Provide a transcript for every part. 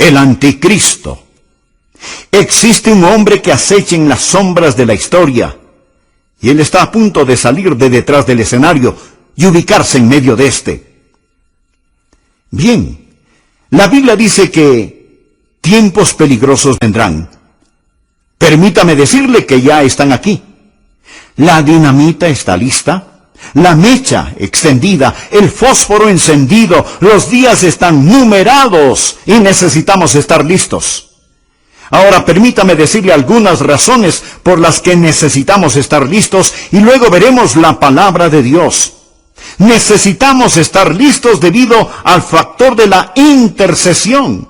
el anticristo. Existe un hombre que acecha en las sombras de la historia, y él está a punto de salir de detrás del escenario y ubicarse en medio de este. Bien, la Biblia dice que tiempos peligrosos vendrán. Permítame decirle que ya están aquí. La dinamita está lista, la mecha extendida, el fósforo encendido, los días están numerados y necesitamos estar listos. Ahora permítame decirle algunas razones por las que necesitamos estar listos y luego veremos la palabra de Dios. Necesitamos estar listos debido al factor de la intercesión.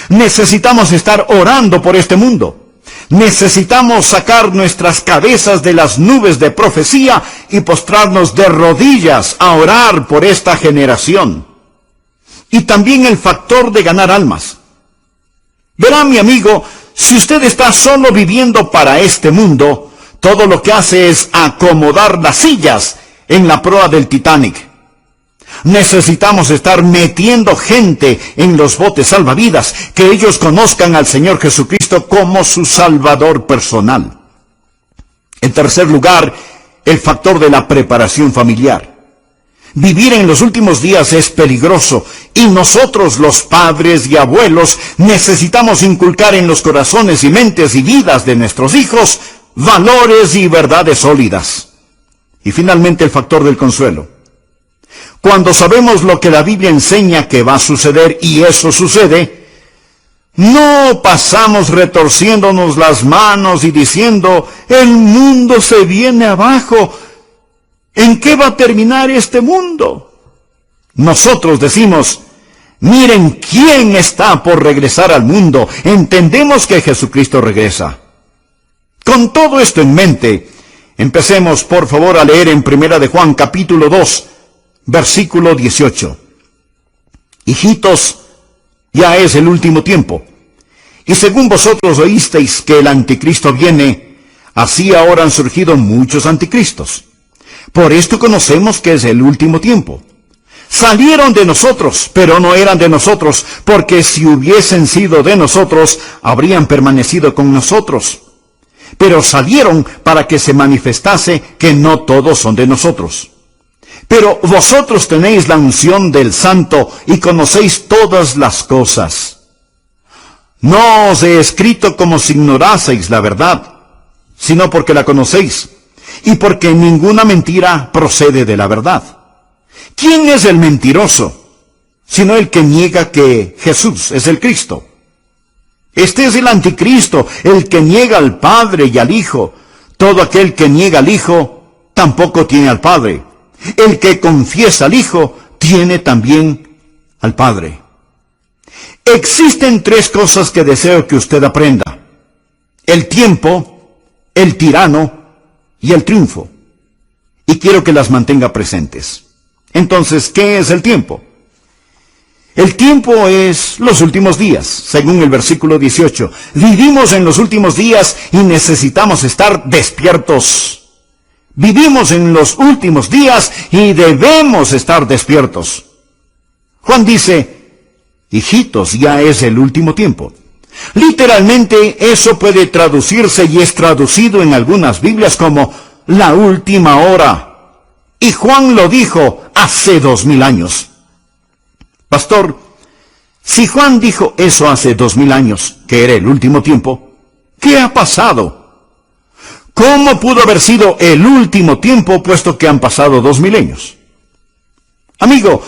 Necesitamos estar orando por este mundo. Necesitamos sacar nuestras cabezas de las nubes de profecía y postrarnos de rodillas a orar por esta generación. Y también el factor de ganar almas. Verá, mi amigo, si usted está solo viviendo para este mundo, todo lo que hace es acomodar las sillas en la proa del Titanic. Necesitamos estar metiendo gente en los botes salvavidas, que ellos conozcan al Señor Jesucristo como su Salvador personal. En tercer lugar, el factor de la preparación familiar. Vivir en los últimos días es peligroso, y nosotros, los padres y abuelos, necesitamos inculcar en los corazones y mentes y vidas de nuestros hijos valores y verdades sólidas. Y finalmente el factor del consuelo. Cuando sabemos lo que la Biblia enseña que va a suceder, y eso sucede, no pasamos retorciéndonos las manos y diciendo, el mundo se viene abajo. ¿En qué va a terminar este mundo? Nosotros decimos, miren quién está por regresar al mundo. Entendemos que Jesucristo regresa. Con todo esto en mente, empecemos por favor a leer en 1 de Juan capítulo 2, versículo 18. Hijitos, ya es el último tiempo. Y según vosotros oísteis que el anticristo viene, así ahora han surgido muchos anticristos. Por esto conocemos que es el último tiempo. Salieron de nosotros, pero no eran de nosotros, porque si hubiesen sido de nosotros, habrían permanecido con nosotros. Pero salieron para que se manifestase que no todos son de nosotros. Pero vosotros tenéis la unción del Santo y conocéis todas las cosas. No os he escrito como si ignoraseis la verdad, sino porque la conocéis, y porque ninguna mentira procede de la verdad. ¿Quién es el mentiroso? Sino el que niega que Jesús es el Cristo. Este es el anticristo, el que niega al Padre y al Hijo. Todo aquel que niega al Hijo, tampoco tiene al Padre. El que confiesa al Hijo, tiene también al Padre. Existen tres cosas que deseo que usted aprenda: el tiempo, el tirano y el triunfo. Y quiero que las mantenga presentes. Entonces, ¿qué es el tiempo? El tiempo es los últimos días, según el versículo 18. Vivimos en los últimos días y necesitamos estar despiertos. Vivimos en los últimos días y debemos estar despiertos. Juan dice, hijitos, ya es el último tiempo. Literalmente eso puede traducirse y es traducido en algunas Biblias como la última hora. Y Juan lo dijo hace 2000 años. Pastor, si Juan dijo eso hace 2000 años, que era el último tiempo, ¿qué ha pasado? ¿Cómo pudo haber sido el último tiempo puesto que han pasado 2000 años? Amigo,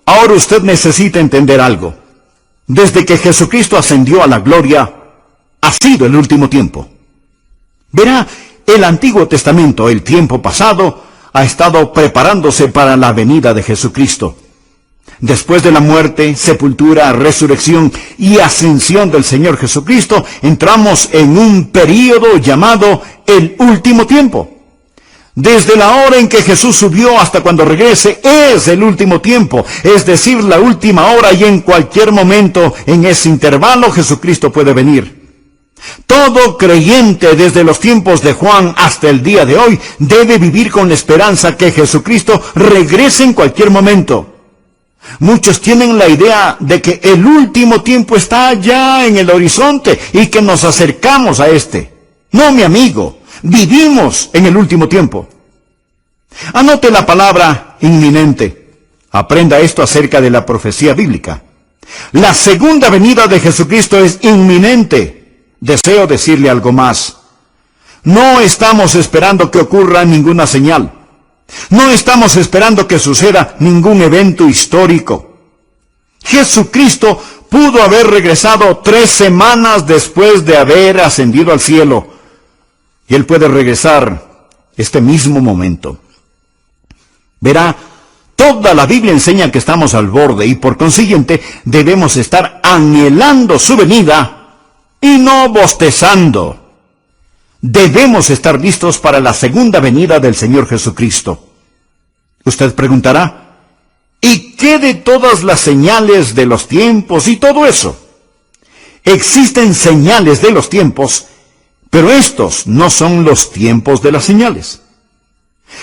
ahora usted necesita entender algo. Desde que Jesucristo ascendió a la gloria, ha sido el último tiempo. Verá, el Antiguo Testamento, el tiempo pasado, ha estado preparándose para la venida de Jesucristo. Después de la muerte, sepultura, resurrección y ascensión del Señor Jesucristo, entramos en un período llamado el último tiempo. Desde la hora en que Jesús subió hasta cuando regrese, es el último tiempo, es decir, la última hora, y en cualquier momento en ese intervalo Jesucristo puede venir. Todo creyente desde los tiempos de Juan hasta el día de hoy debe vivir con la esperanza que Jesucristo regrese en cualquier momento. Muchos tienen la idea de que el último tiempo está allá en el horizonte y que nos acercamos a este. No, mi amigo, vivimos en el último tiempo. Anote la palabra inminente. Aprenda esto acerca de la profecía bíblica. La segunda venida de Jesucristo es inminente. Deseo decirle algo más. No estamos esperando que ocurra ninguna señal. No estamos esperando que suceda ningún evento histórico. Jesucristo pudo haber regresado 3 semanas después de haber ascendido al cielo. Y Él puede regresar este mismo momento. Verá, toda la Biblia enseña que estamos al borde y por consiguiente debemos estar anhelando su venida y no bostezando. Debemos estar listos para la segunda venida del Señor Jesucristo. Usted preguntará, ¿y qué de todas las señales de los tiempos y todo eso? Existen señales de los tiempos, pero estos no son los tiempos de las señales.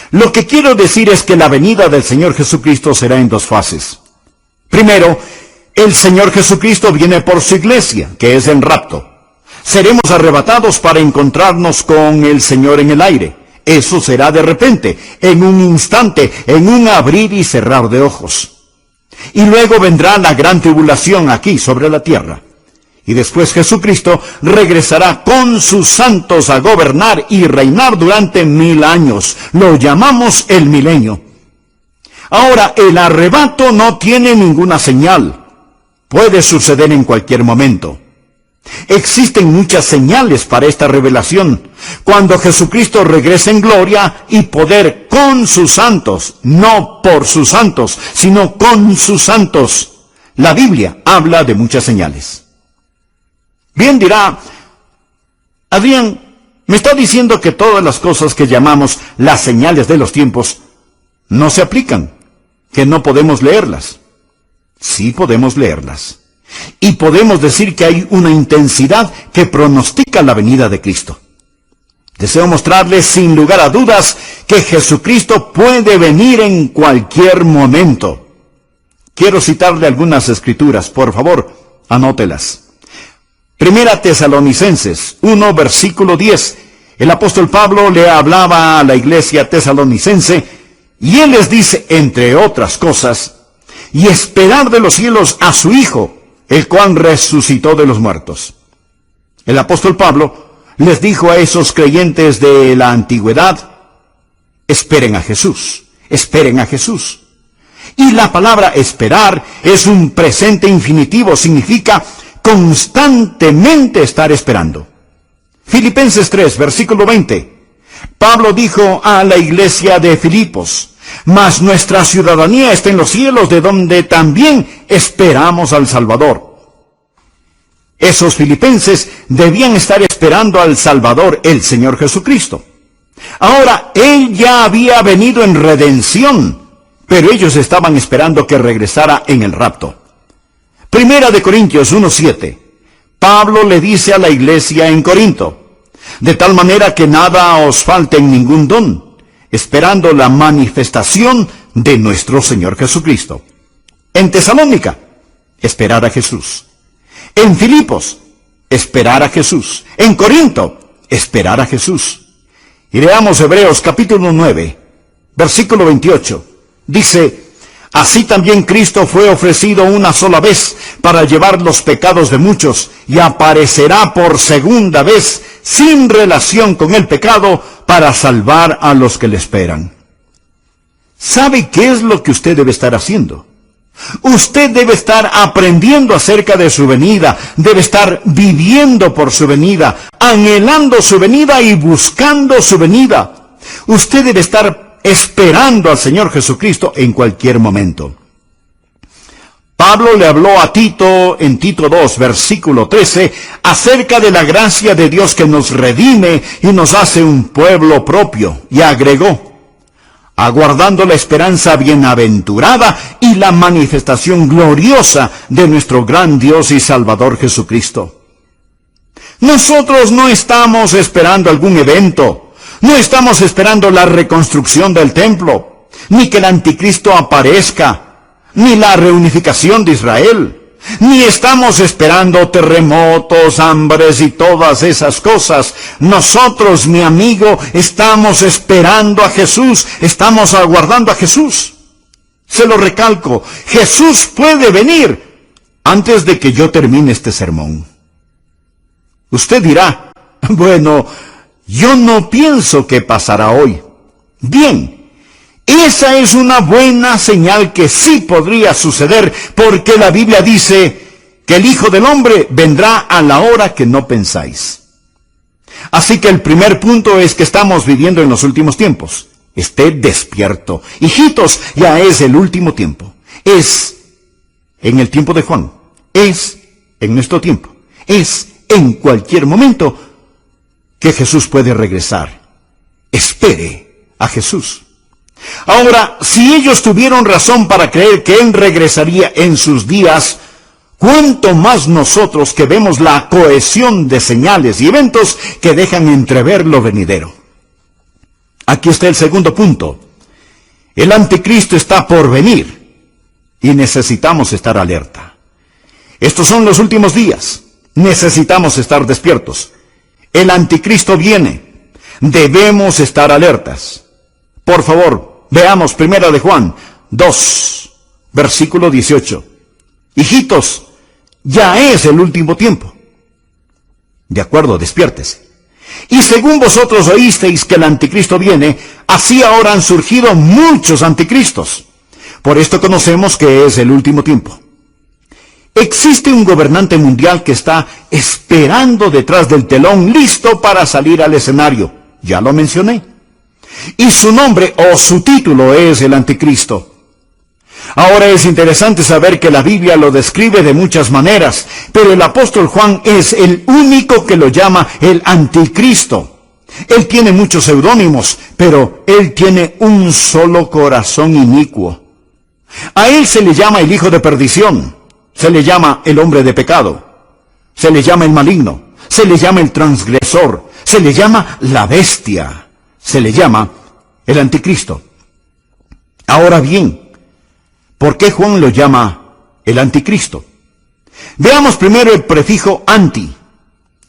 Lo que quiero decir es que la venida del Señor Jesucristo será en 2 fases. Primero, el Señor Jesucristo viene por su iglesia, que es en rapto. Seremos arrebatados para encontrarnos con el Señor en el aire. Eso será de repente, en un instante, en un abrir y cerrar de ojos. Y luego vendrá la gran tribulación aquí sobre la tierra. Y después Jesucristo regresará con sus santos a gobernar y reinar durante 1000 años. Lo llamamos el milenio. Ahora, el arrebato no tiene ninguna señal. Puede suceder en cualquier momento. Existen muchas señales para esta revelación. Cuando Jesucristo regrese en gloria y poder con sus santos, no por sus santos, sino con sus santos. La Biblia habla de muchas señales. Bien dirá, Adrián, me está diciendo que todas las cosas que llamamos las señales de los tiempos no se aplican, que no podemos leerlas. Sí podemos leerlas. Y podemos decir que hay una intensidad que pronostica la venida de Cristo. Deseo mostrarles sin lugar a dudas que Jesucristo puede venir en cualquier momento. Quiero citarle algunas escrituras, por favor, anótelas. Primera Tesalonicenses 1, versículo 10. El apóstol Pablo le hablaba a la iglesia tesalonicense y él les dice, entre otras cosas, y esperar de los cielos a su Hijo, el cual resucitó de los muertos. El apóstol Pablo les dijo a esos creyentes de la antigüedad, esperen a Jesús, esperen a Jesús. Y la palabra esperar es un presente infinitivo, significa constantemente estar esperando. Filipenses 3, versículo 20. Pablo dijo a la iglesia de Filipos, mas nuestra ciudadanía está en los cielos, de donde también esperamos al Salvador. Esos filipenses debían estar esperando al Salvador, el Señor Jesucristo. Ahora, Él ya había venido en redención, pero ellos estaban esperando que regresara en el rapto. Primera de Corintios 1:7. Pablo le dice a la iglesia en Corinto, de tal manera que nada os falte en ningún don, esperando la manifestación de nuestro Señor Jesucristo. En Tesalónica, esperar a Jesús. En Filipos, esperar a Jesús. En Corinto, esperar a Jesús. Y leamos Hebreos capítulo 9, versículo 28. Dice, así también Cristo fue ofrecido una sola vez para llevar los pecados de muchos, y aparecerá por segunda vez sin relación con el pecado para salvar a los que le esperan. ¿Sabe qué es lo que usted debe estar haciendo? Usted debe estar aprendiendo acerca de su venida, debe estar viviendo por su venida, anhelando su venida y buscando su venida. Usted debe estar esperando al Señor Jesucristo en cualquier momento. Pablo le habló a Tito en Tito 2, versículo 13, acerca de la gracia de Dios que nos redime y nos hace un pueblo propio, y agregó, aguardando la esperanza bienaventurada y la manifestación gloriosa de nuestro gran Dios y Salvador Jesucristo. Nosotros no estamos esperando algún evento, no estamos esperando la reconstrucción del templo, ni que el anticristo aparezca. ni la reunificación de Israel, ni estamos esperando terremotos, hambres y todas esas cosas. Nosotros, mi amigo, estamos esperando a Jesús, estamos aguardando a Jesús. Se lo recalco, Jesús puede venir antes de que yo termine este sermón. Usted dirá, bueno, yo no pienso que pasará hoy. Bien, esa es una buena señal que sí podría suceder, porque la Biblia dice que el Hijo del Hombre vendrá a la hora que no pensáis. Así que el primer punto es que estamos viviendo en los últimos tiempos. Esté despierto. Hijitos, ya es el último tiempo. Es en el tiempo de Juan. Es en nuestro tiempo. Es en cualquier momento que Jesús puede regresar. Espere a Jesús. Ahora, si ellos tuvieron razón para creer que Él regresaría en sus días, ¿cuánto más nosotros que vemos la cohesión de señales y eventos que dejan entrever lo venidero? Aquí está el segundo punto. El anticristo está por venir y necesitamos estar alerta. Estos son los últimos días. Necesitamos estar despiertos. El anticristo viene. Debemos estar alertas. Por favor, veamos 1 de Juan 2, versículo 18. Hijitos, ya es el último tiempo. De acuerdo, despiértese. Y según vosotros oísteis que el anticristo viene, así ahora han surgido muchos anticristos. Por esto conocemos que es el último tiempo. Existe un gobernante mundial que está esperando detrás del telón, listo para salir al escenario. Ya lo mencioné. Y su nombre o su título es el anticristo. Ahora es interesante saber que la Biblia lo describe de muchas maneras, pero el apóstol Juan es el único que lo llama el anticristo. Él tiene muchos seudónimos, pero él tiene un solo corazón inicuo. A él se le llama el hijo de perdición, se le llama el hombre de pecado, se le llama el maligno, se le llama el transgresor, se le llama la bestia, se le llama el anticristo. Ahora bien, ¿por qué Juan lo llama el anticristo? Veamos primero el prefijo anti.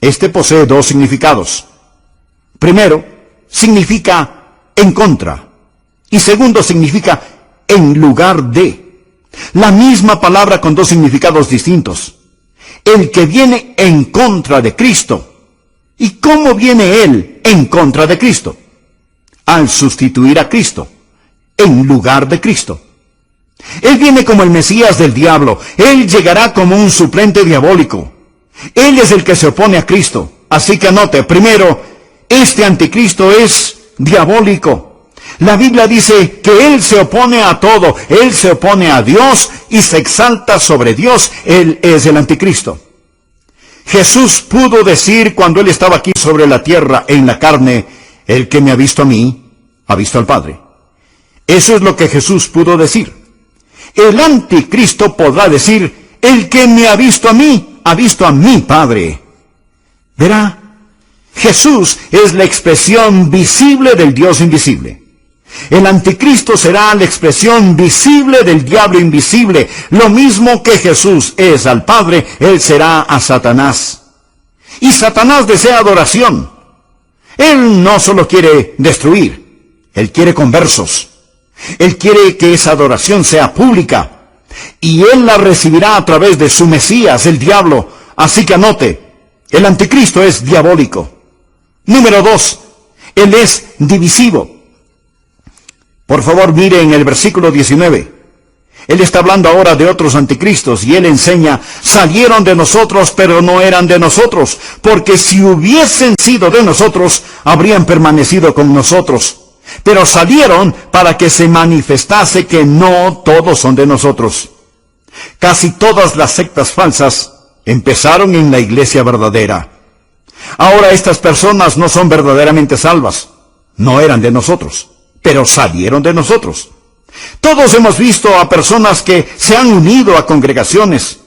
Este posee dos significados. Primero, significa en contra. Y segundo, significa en lugar de. La misma palabra con dos significados distintos. El que viene en contra de Cristo. ¿Y cómo viene Él en contra de Cristo? Al sustituir a Cristo, en lugar de Cristo. Él viene como el Mesías del diablo. Él llegará como un suplente diabólico. Él es el que se opone a Cristo. Así que anote, primero, este anticristo es diabólico. La Biblia dice que Él se opone a todo. Él se opone a Dios y se exalta sobre Dios. Él es el anticristo. Jesús pudo decir cuando Él estaba aquí sobre la tierra en la carne, el que me ha visto a mí, ha visto al Padre. Eso es lo que Jesús pudo decir. El anticristo podrá decir, el que me ha visto a mí, ha visto a mi Padre. Verá, Jesús es la expresión visible del Dios invisible. El anticristo será la expresión visible del diablo invisible. Lo mismo que Jesús es al Padre, Él será a Satanás. Y Satanás desea adoración. Él no solo quiere destruir, Él quiere conversos. Él quiere que esa adoración sea pública. Y Él la recibirá a través de su Mesías, el diablo. Así que anote, el anticristo es diabólico. Número 2, Él es divisivo. Por favor, mire en el versículo 19. Él está hablando ahora de otros anticristos y Él enseña, salieron de nosotros, pero no eran de nosotros, porque si hubiesen sido de nosotros, habrían permanecido con nosotros. Pero salieron para que se manifestase que no todos son de nosotros. Casi todas las sectas falsas empezaron en la iglesia verdadera. Ahora estas personas no son verdaderamente salvas. No eran de nosotros, pero salieron de nosotros. Todos hemos visto a personas que se han unido a congregaciones.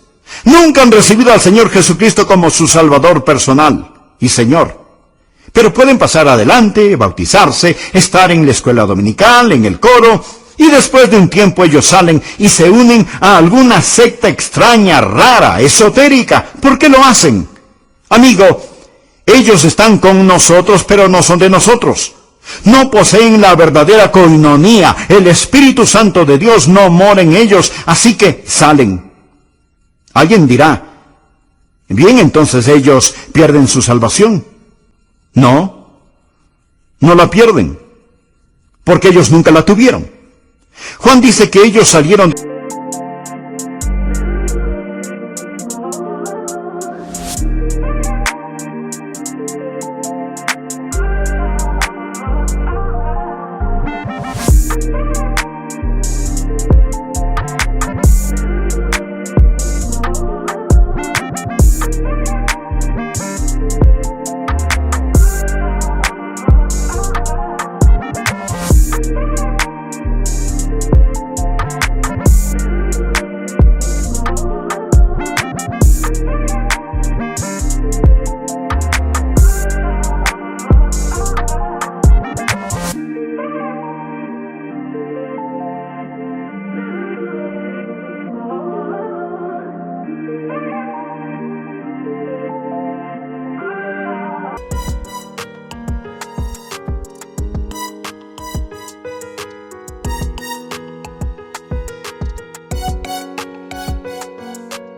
Nunca han recibido al Señor Jesucristo como su Salvador personal y Señor. Pero pueden pasar adelante, bautizarse, estar en la escuela dominical, en el coro, Y después de un tiempo ellos salen y se unen a alguna secta extraña, rara, esotérica. ¿Por qué lo hacen? Amigo, ellos están con nosotros, pero no son de nosotros. No poseen la verdadera coinonía. El Espíritu Santo de Dios no mora en ellos, así que salen. Alguien dirá, bien, entonces ellos pierden su salvación. No, no la pierden, porque ellos nunca la tuvieron. Juan dice que ellos salieron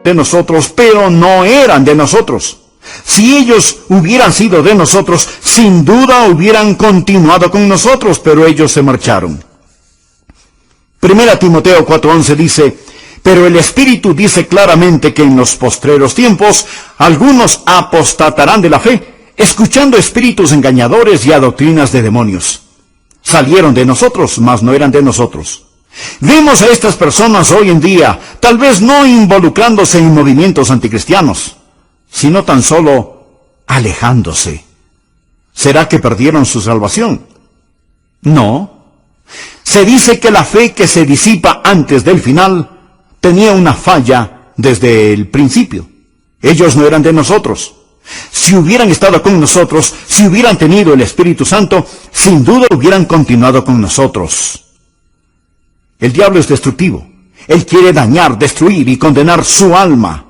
de nosotros, pero no eran de nosotros. Si ellos hubieran sido de nosotros, sin duda hubieran continuado con nosotros, pero ellos se marcharon. 1 Timoteo 4:11 dice, pero el Espíritu dice claramente que en los postreros tiempos algunos apostatarán de la fe, escuchando espíritus engañadores y a doctrinas de demonios. Salieron de nosotros, mas no eran de nosotros. Vemos a estas personas hoy en día, tal vez no involucrándose en movimientos anticristianos, sino tan solo alejándose. ¿Será que perdieron su salvación? No. Se dice que la fe que se disipa antes del final tenía una falla desde el principio. Ellos no eran de nosotros. Si hubieran estado con nosotros, si hubieran tenido el Espíritu Santo, sin duda hubieran continuado con nosotros. El diablo es destructivo. Él quiere dañar, destruir y condenar su alma.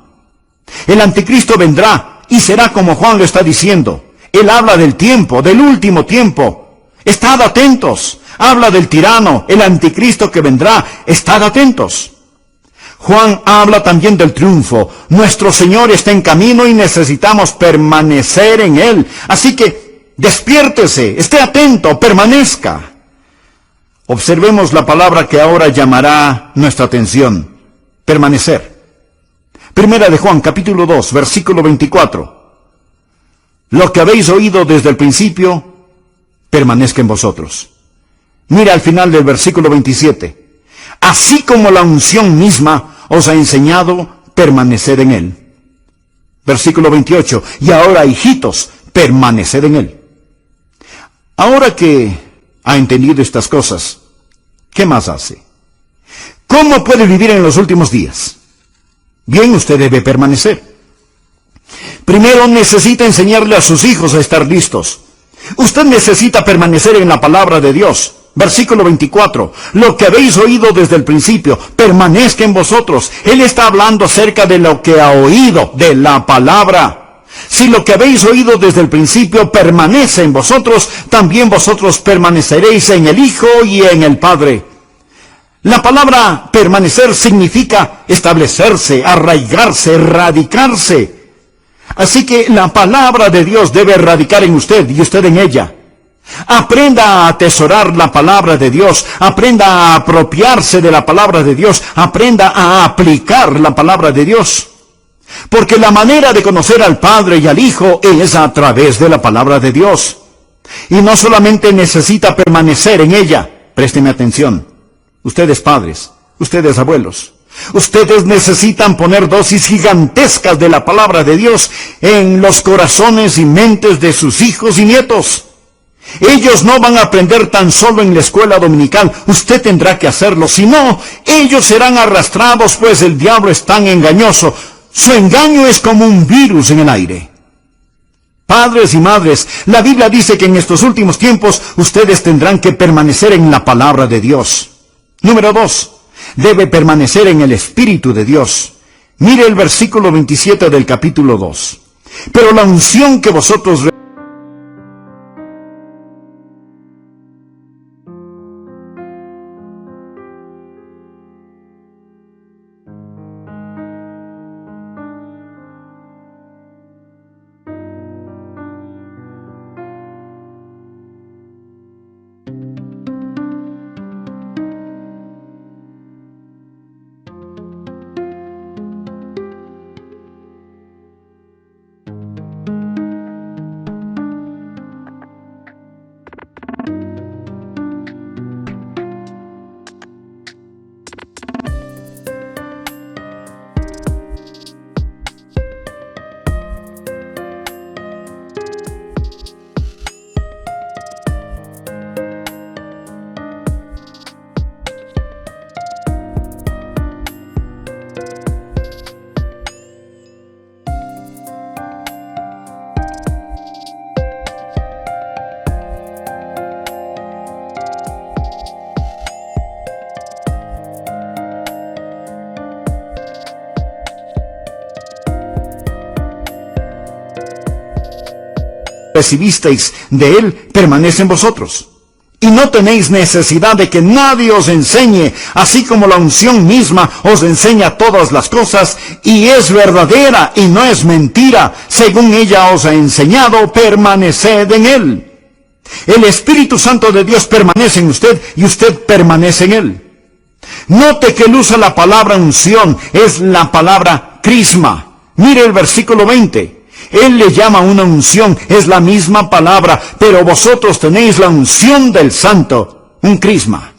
El anticristo vendrá y será como Juan lo está diciendo. Él habla del tiempo, del último tiempo. Estad atentos. Habla del tirano, el anticristo que vendrá. Estad atentos. Juan habla también del triunfo. Nuestro Señor está en camino y necesitamos permanecer en Él. Así que despiértese, esté atento, permanezca. Observemos la palabra que ahora llamará nuestra atención. Permanecer. 1 de Juan, capítulo 2, versículo 24. Lo que habéis oído desde el principio, permanezca en vosotros. Mira al final del versículo 27. Así como la unción misma os ha enseñado, permaneced en él. Versículo 28. Y ahora, hijitos, permaneced en él. Ahora que ha entendido estas cosas, ¿qué más hace? ¿Cómo puede vivir en los últimos días? Bien, usted debe permanecer. Primero necesita enseñarle a sus hijos a estar listos. Usted necesita permanecer en la palabra de Dios. Versículo 24. Lo que habéis oído desde el principio, permanezca en vosotros. Él está hablando acerca de lo que ha oído, de la palabra. Si lo que habéis oído desde el principio permanece en vosotros, también vosotros permaneceréis en el Hijo y en el Padre. La palabra permanecer significa establecerse, arraigarse, radicarse. Así que la palabra de Dios debe radicar en usted y usted en ella. Aprenda a atesorar la palabra de Dios, aprenda a apropiarse de la palabra de Dios, aprenda a aplicar la palabra de Dios. Porque la manera de conocer al Padre y al Hijo es a través de la palabra de Dios. Y no solamente necesita permanecer en ella. Présteme atención. Ustedes padres, ustedes abuelos, ustedes necesitan poner dosis gigantescas de la palabra de Dios en los corazones y mentes de sus hijos y nietos. Ellos no van a aprender tan solo en la escuela dominical. Usted tendrá que hacerlo. Si no, ellos serán arrastrados, pues el diablo es tan engañoso. Su engaño es como un virus en el aire. Padres y madres, la Biblia dice que en estos últimos tiempos ustedes tendrán que permanecer en la palabra de Dios. Número 2. Debe permanecer en el Espíritu de Dios. Mire el versículo 27 del capítulo 2. Pero la unción que vosotros recibisteis de Él permanece en vosotros. Y no tenéis necesidad de que nadie os enseñe, así como la unción misma os enseña todas las cosas, y es verdadera y no es mentira. Según ella os ha enseñado, permaneced en Él. El Espíritu Santo de Dios permanece en usted y usted permanece en Él. Note que Él usa la palabra unción, es la palabra crisma. Mire el versículo 20. Él le llama una unción, es la misma palabra, pero vosotros tenéis la unción del Santo, un crisma.